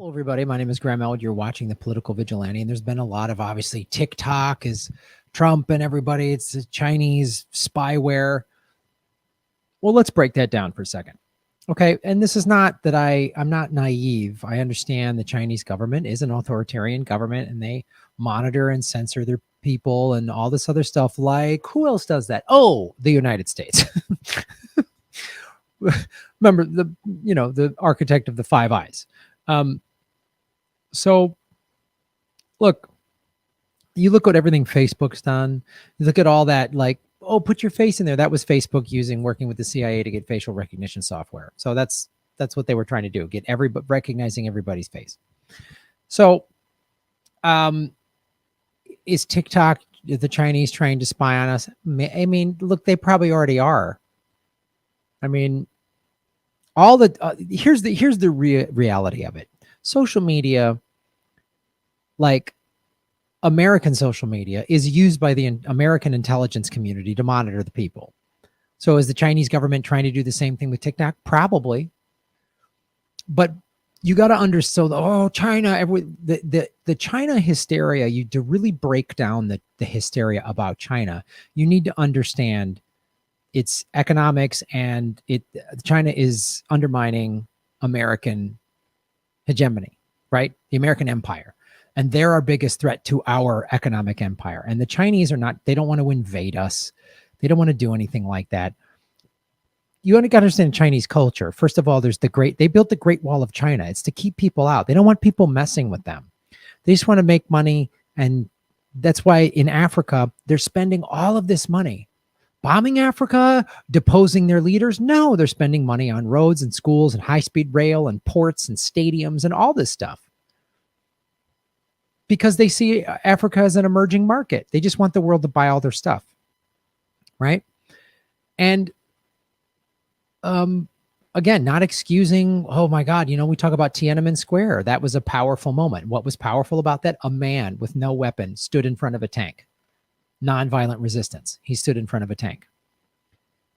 Hello, everybody. My name is Graham Elwood. You're watching The Political Vigilante, and there's been a lot of, obviously, TikTok is Trump and everybody. It's the Chinese spyware. Well, let's break that down for a second. Okay, and this is not that I'm not naive. I understand the Chinese government is an authoritarian government, and they monitor and censor their people and all this other stuff. Like, who else does that? Oh, the United States. Remember the architect of the Five Eyes. So look, you look at everything Facebook's done. You look at all that, like, oh, put your face in there. That was Facebook working with the CIA to get facial recognition software. So that's what they were trying to do, get recognizing everybody's face. So, is TikTok, the Chinese trying to spy on us? I mean, look, they probably already are. I mean, here's the reality of it. Social media, like American social media, is used by the American intelligence community to monitor the people. So is the Chinese government trying to do the same thing with TikTok? Probably. But you got to understand, China, the China hysteria, to really break down the hysteria about China, you need to understand its economics, and China is undermining American hegemony, right? The American empire. And they're our biggest threat to our economic empire. And the Chinese they don't want to invade us. They don't want to do anything like that. You got to understand Chinese culture. First of all, they built the Great Wall of China. It's to keep people out. They don't want people messing with them. They just want to make money. And that's why in Africa, they're spending all of this money. Bombing Africa, deposing their leaders? No, they're spending money on roads and schools and high-speed rail and ports and stadiums and all this stuff. Because they see Africa as an emerging market. They just want the world to buy all their stuff, right? And again, not excusing, oh my God, we talk about Tiananmen Square. That was a powerful moment. What was powerful about that? A man with no weapon stood in front of a tank. Nonviolent resistance. He stood in front of a tank.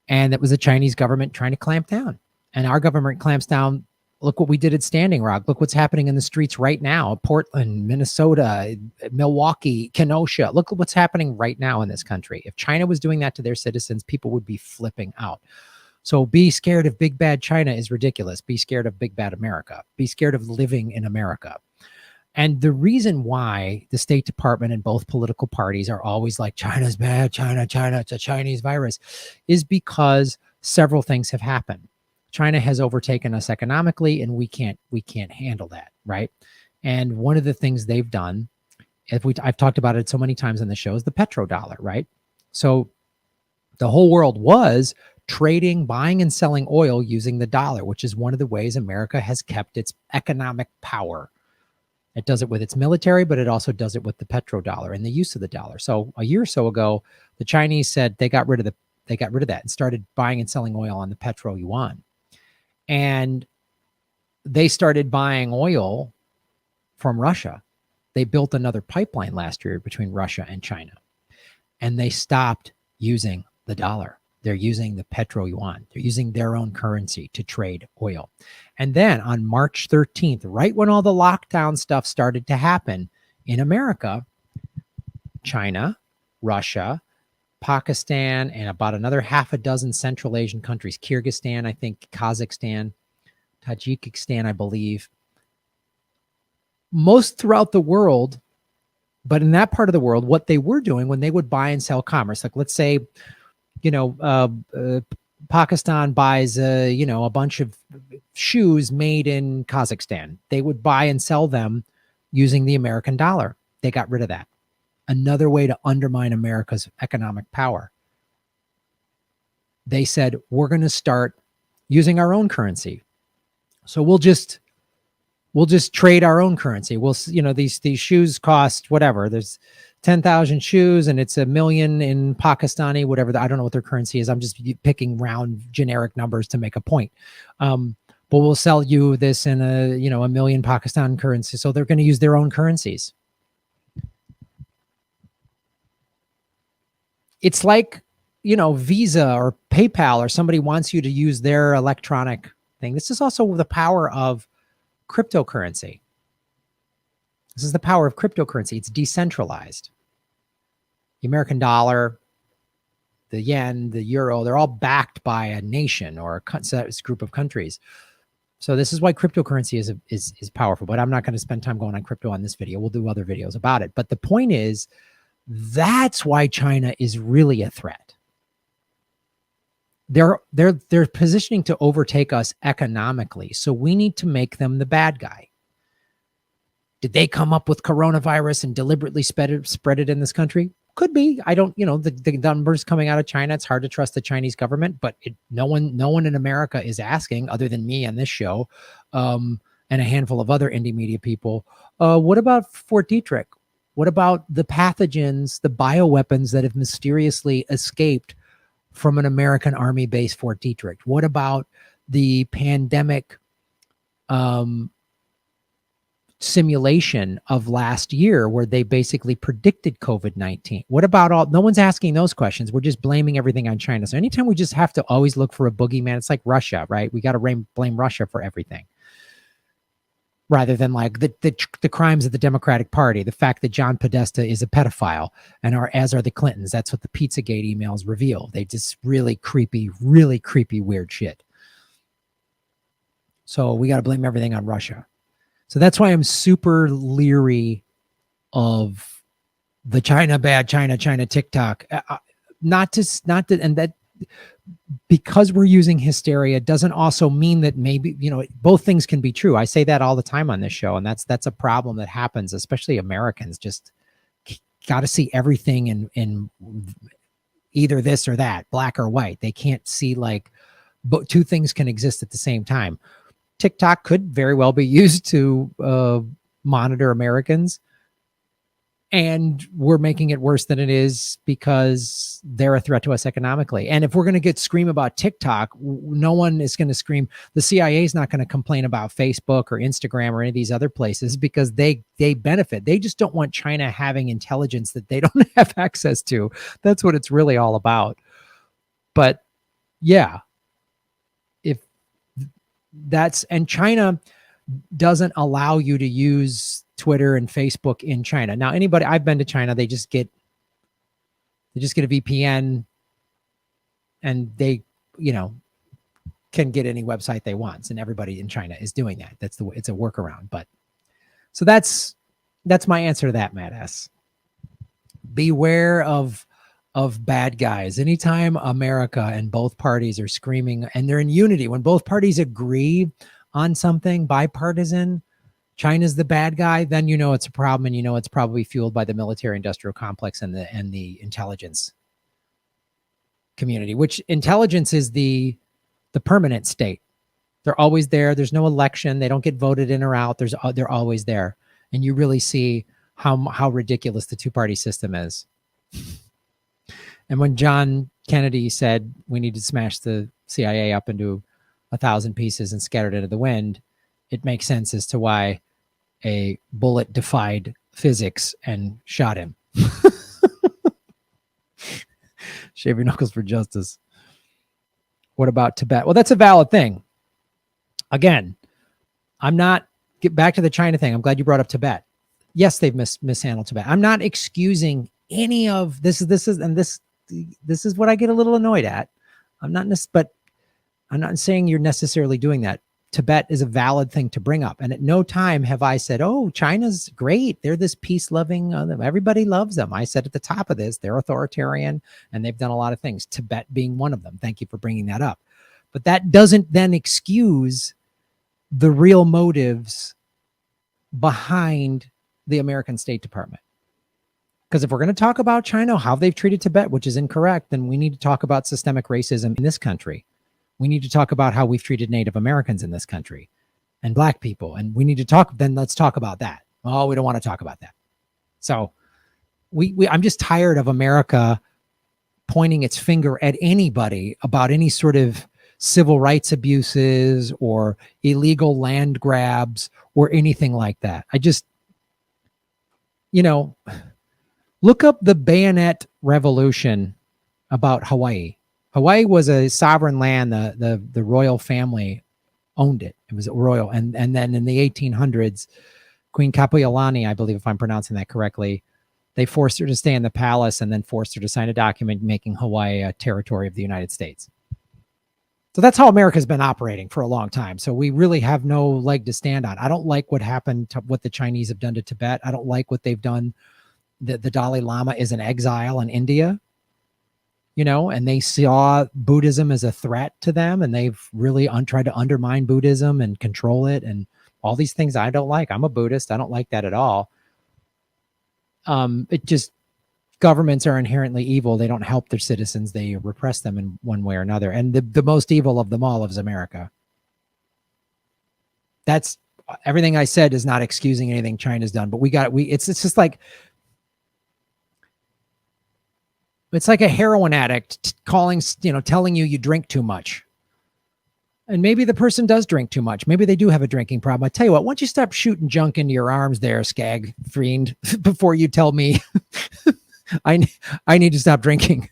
And it was the Chinese government trying to clamp down. And our government clamps down. Look what we did at Standing Rock. Look what's happening in the streets right now. Portland, Minnesota, Milwaukee, Kenosha. Look at what's happening right now in this country. If China was doing that to their citizens, people would be flipping out. So be scared of big bad China is ridiculous. Be scared of big bad America. Be scared of living in America. And the reason why the State Department and both political parties are always like, China's bad, China, it's a Chinese virus, is because several things have happened. China has overtaken us economically, and we can't handle that, right? And one of the things they've done, I've talked about it so many times on the show, is the Petro-Dollar, right? So the whole world was trading, buying and selling oil using the dollar, which is one of the ways America has kept its economic power. It does it with its military, but it also does it with the petrodollar and the use of the dollar. So a year or so ago, the Chinese said they got rid of that and started buying and selling oil on the Petro-Yuan. And they started buying oil from Russia. They built another pipeline last year between Russia and China. And they stopped using the dollar. They're using the Petro-Yuan. They're using their own currency to trade oil. And then on March 13th, right when all the lockdown stuff started to happen in America, China, Russia, Pakistan, and about another half a dozen Central Asian countries, Kyrgyzstan, I think, Kazakhstan, Tajikistan, I believe, most throughout the world. But in that part of the world, what they were doing when they would buy and sell commerce, like let's say, Pakistan buys, a bunch of shoes made in Kazakhstan. They would buy and sell them using the American dollar. They got rid of that. Another way to undermine America's economic power. They said, we're going to start using our own currency. So we'll just trade our own currency. These shoes cost whatever. There's 10,000 shoes and it's $1 million in Pakistani, whatever. I don't know what their currency is. I'm just picking round generic numbers to make a point. But we'll sell you this in $1 million Pakistan currency. So they're going to use their own currencies. It's like, Visa or PayPal or somebody wants you to use their electronic thing. This is also the power of cryptocurrency. This is the power of cryptocurrency. It's decentralized. The American dollar, the yen, the euro, they're all backed by a nation or a group of countries. So this is why cryptocurrency is powerful. But I'm not going to spend time going on crypto on this video. We'll do other videos about it. But the point is, that's why China is really a threat. They're positioning to overtake us economically. So we need to make them the bad guy. Did they come up with coronavirus and deliberately spread it in this country? Could be. I don't, the numbers coming out of China, it's hard to trust the Chinese government, but no one in America is asking, other than me on this show, and a handful of other indie media people, what about Fort Detrick? What about the pathogens, the bioweapons that have mysteriously escaped from an American Army base, Fort Detrick? What about the pandemic simulation of last year where they basically predicted COVID-19? What about no one's asking those questions. We're just blaming everything on China. So anytime we just have to always look for a boogeyman, it's like Russia, right? We got to blame Russia for everything. Rather than like the crimes of the Democratic Party, the fact that John Podesta is a pedophile, and as are the Clintons. That's what the Pizzagate emails reveal. They just really creepy, weird shit. So we got to blame everything on Russia. So that's why I'm super leery of the China TikTok. And that because we're using hysteria doesn't also mean that maybe, both things can be true. I say that all the time on this show, and that's a problem that happens, especially Americans just got to see everything in either this or that, black or white. They can't see but two things can exist at the same time. TikTok could very well be used to monitor Americans, and we're making it worse than it is because they're a threat to us economically. And if we're going to scream about TikTok, no one is going to scream. The CIA is not going to complain about Facebook or Instagram or any of these other places because they benefit. They just don't want China having intelligence that they don't have access to. That's what it's really all about. But yeah, and China doesn't allow you to use Twitter and Facebook in China. Now, I've been to China, they just get a VPN and they, can get any website they want. And everybody in China is doing that. It's a workaround. But so that's my answer to that, Matt S. Beware of bad guys. Anytime America and both parties are screaming and they're in unity, when both parties agree on something bipartisan, China's the bad guy, then it's a problem, and it's probably fueled by the military-industrial complex and the intelligence community, which intelligence is the permanent state. They're always there. There's no election. They don't get voted in or out. They're always there. And you really see how ridiculous the two-party system is. And when John Kennedy said we need to smash the CIA up into 1,000 pieces and scatter it into the wind, it makes sense as to why a bullet defied physics and shot him. Shave your knuckles for justice. What about Tibet? Well, that's a valid thing. Again, get back to the China thing. I'm glad you brought up Tibet. Yes, they've mishandled Tibet. I'm not excusing any of this. This is what I get a little annoyed at. I'm not saying you're necessarily doing that. Tibet is a valid thing to bring up. And at no time have I said, oh, China's great. They're this peace-loving, everybody loves them. I said at the top of this, they're authoritarian and they've done a lot of things, Tibet being one of them. Thank you for bringing that up. But that doesn't then excuse the real motives behind the American State Department. Because if we're going to talk about China, how they've treated Tibet, which is incorrect, then we need to talk about systemic racism in this country. We need to talk about how we've treated Native Americans in this country and black people. And we need to let's talk about that. Oh, we don't want to talk about that. So I'm just tired of America pointing its finger at anybody about any sort of civil rights abuses or illegal land grabs or anything like that. I just, look up the bayonet revolution about Hawaii. Hawaii was a sovereign land. The royal family owned it. It was royal. And then in the 1800s, Queen Kapiolani, I believe, if I'm pronouncing that correctly, they forced her to stay in the palace and then forced her to sign a document making Hawaii a territory of the United States. So that's how America's been operating for a long time. So we really have no leg to stand on. I don't like what happened to what the Chinese have done to Tibet. I don't like what they've done. The Dalai Lama is in exile in India, and they saw Buddhism as a threat to them, and they've really tried to undermine Buddhism and control it and all these things I don't like. I'm a Buddhist. I don't like that at all. It just, governments are inherently evil. They don't help their citizens. They repress them in one way or another. And the most evil of them all is America. That's everything I said is not excusing anything China's done, but it's just like, it's like a heroin addict telling you drink too much. And maybe the person does drink too much. Maybe they do have a drinking problem. I tell you what, why don't you stop shooting junk into your arms there, Skag Friend, before you tell me I need to stop drinking.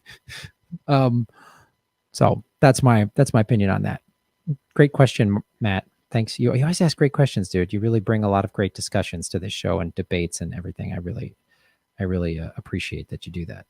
So that's my opinion on that. Great question, Matt. Thanks. You always ask great questions, dude. You really bring a lot of great discussions to this show and debates and everything. I really appreciate that you do that.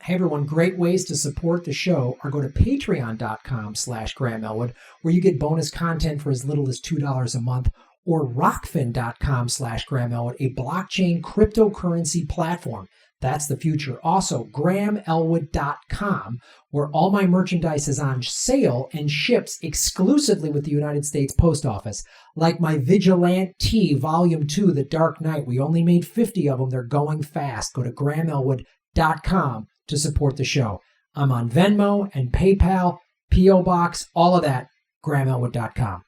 Hey everyone, great ways to support the show are go to patreon.com/Graham Elwood, where you get bonus content for as little as $2 a month, or rockfin.com/Graham Elwood, a blockchain cryptocurrency platform. That's the future. Also, GrahamElwood.com, where all my merchandise is on sale and ships exclusively with the United States Post Office, like my Vigilante Volume 2, The Dark Knight. We only made 50 of them. They're going fast. Go to GrahamElwood.com to support the show. I'm on Venmo and PayPal, P.O. Box, all of that, GrahamElwood.com.